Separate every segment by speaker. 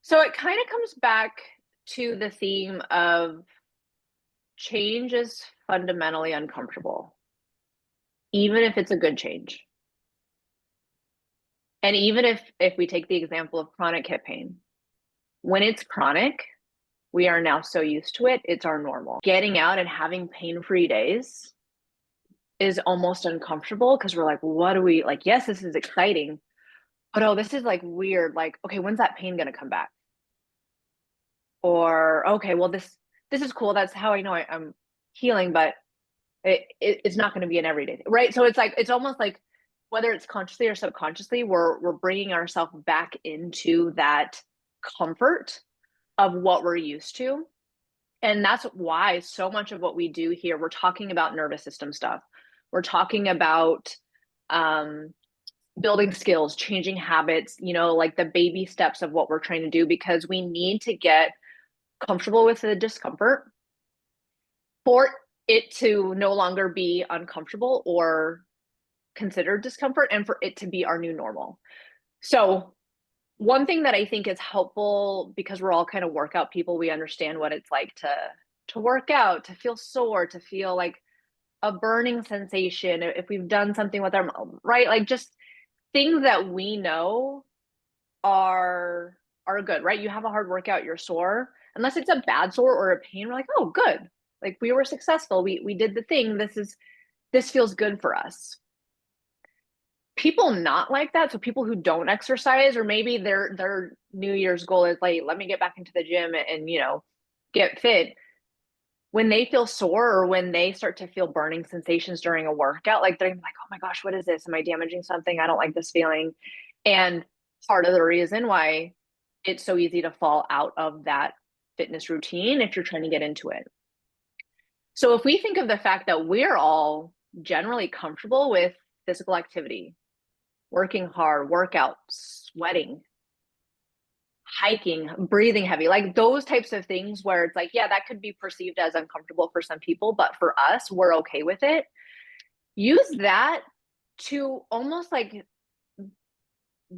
Speaker 1: So it kind of comes back to the theme of change is fundamentally uncomfortable, even if it's a good change. And even if we take the example of chronic hip pain, when it's chronic, we are now so used to it, it's our normal. Getting out and having pain-free days is almost uncomfortable because we're like, what do we like? Yes, this is exciting, but oh, this is like weird. Like, okay, when's that pain gonna come back? Or okay, well, this is cool. That's how I know I'm healing, but it's not going to be an everyday thing, right? So it's like it's almost like whether it's consciously or subconsciously, we're bringing ourselves back into that comfort of what we're used to, and that's why so much of what we do here, we're talking about nervous system stuff. We're talking about um, building skills, changing habits, like the baby steps of what we're trying to do, because we need to get comfortable with the discomfort for it to no longer be uncomfortable or considered discomfort and for it to be our new normal. So, one thing that I think is helpful, because we're all kind of workout people, we understand what it's like to work out, to feel sore, to feel like a burning sensation if we've done something with our right, like just things that we know are good, right? You have a hard workout, you're sore. Unless it's a bad sore or a pain, we're like, oh, good. Like we were successful. We did the thing. This feels good for us. People not like that. So people who don't exercise, or maybe their New Year's goal is like, let me get back into the gym and get fit. When they feel sore or when they start to feel burning sensations during a workout, like they're like, oh my gosh, what is this? Am I damaging something? I don't like this feeling. And part of the reason why it's so easy to fall out of that fitness routine if you're trying to get into it. So if we think of the fact that we're all generally comfortable with physical activity, working hard, workout, sweating, hiking, breathing heavy, like those types of things where it's like, yeah, that could be perceived as uncomfortable for some people, but for us, we're okay with it. Use that to almost like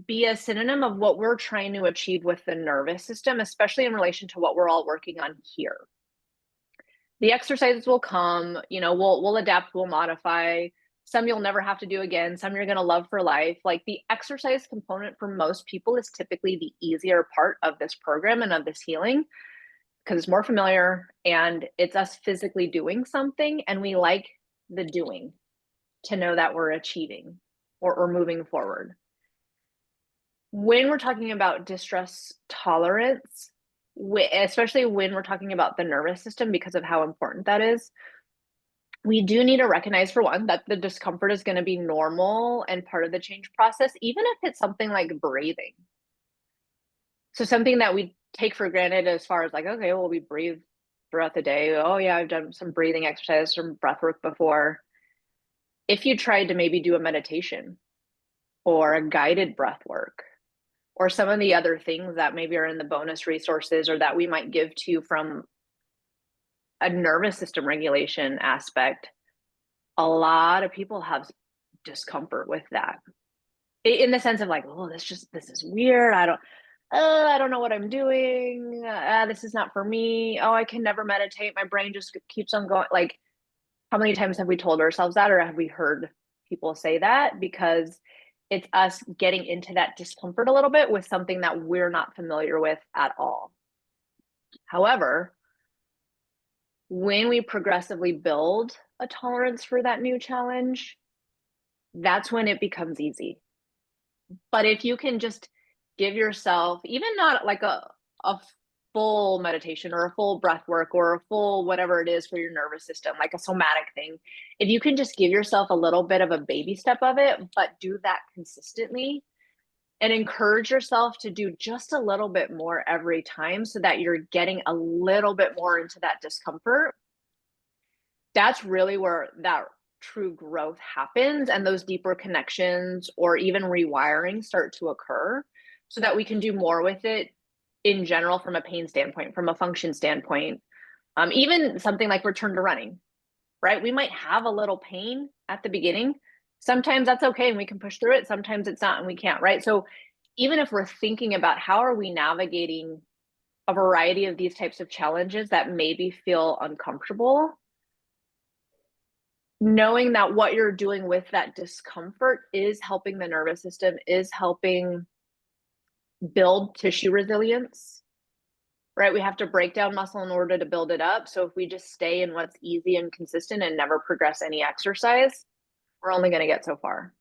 Speaker 1: be a synonym of what we're trying to achieve with the nervous system, especially in relation to what we're all working on here. The exercises will come, we'll adapt, we'll modify. Some you'll never have to do again, some you're going to love for life. Like the exercise component for most people is typically the easier part of this program and of this healing, because it's more familiar and it's us physically doing something, and we like the doing to know that we're achieving or moving forward. When we're talking about distress tolerance, especially when we're talking about the nervous system, because of how important that is, we do need to recognize, for one, that the discomfort is going to be normal and part of the change process, even if it's something like breathing. So something that we take for granted as far as like, okay, well, we breathe throughout the day. Oh yeah, I've done some breathing exercises, some breath work before. If you tried to maybe do a meditation or a guided breath work, or some of the other things that maybe are in the bonus resources or that we might give to you from a nervous system regulation aspect, a lot of people have discomfort with that, in the sense of like, oh, this is weird. I don't know what I'm doing. This is not for me. Oh, I can never meditate. My brain just keeps on going. Like, how many times have we told ourselves that, or have we heard people say that? Because it's us getting into that discomfort a little bit with something that we're not familiar with at all. However, when we progressively build a tolerance for that new challenge, that's when it becomes easy. But if you can just give yourself, even not like a full meditation or a full breath work or a full whatever it is for your nervous system, like a somatic thing, if you can just give yourself a little bit of a baby step of it, but do that consistently and encourage yourself to do just a little bit more every time so that you're getting a little bit more into that discomfort, that's really where that true growth happens, and those deeper connections or even rewiring start to occur, so that we can do more with it in general, from a pain standpoint, from a function standpoint. Even something like return to running, right? We might have a little pain at the beginning. Sometimes that's okay and we can push through it. Sometimes it's not and we can't, right? So even if we're thinking about how are we navigating a variety of these types of challenges that maybe feel uncomfortable, knowing that what you're doing with that discomfort is helping the nervous system, is helping build tissue resilience, right? We have to break down muscle in order to build it up. So if we just stay in what's easy and consistent and never progress any exercise, we're only going to get so far.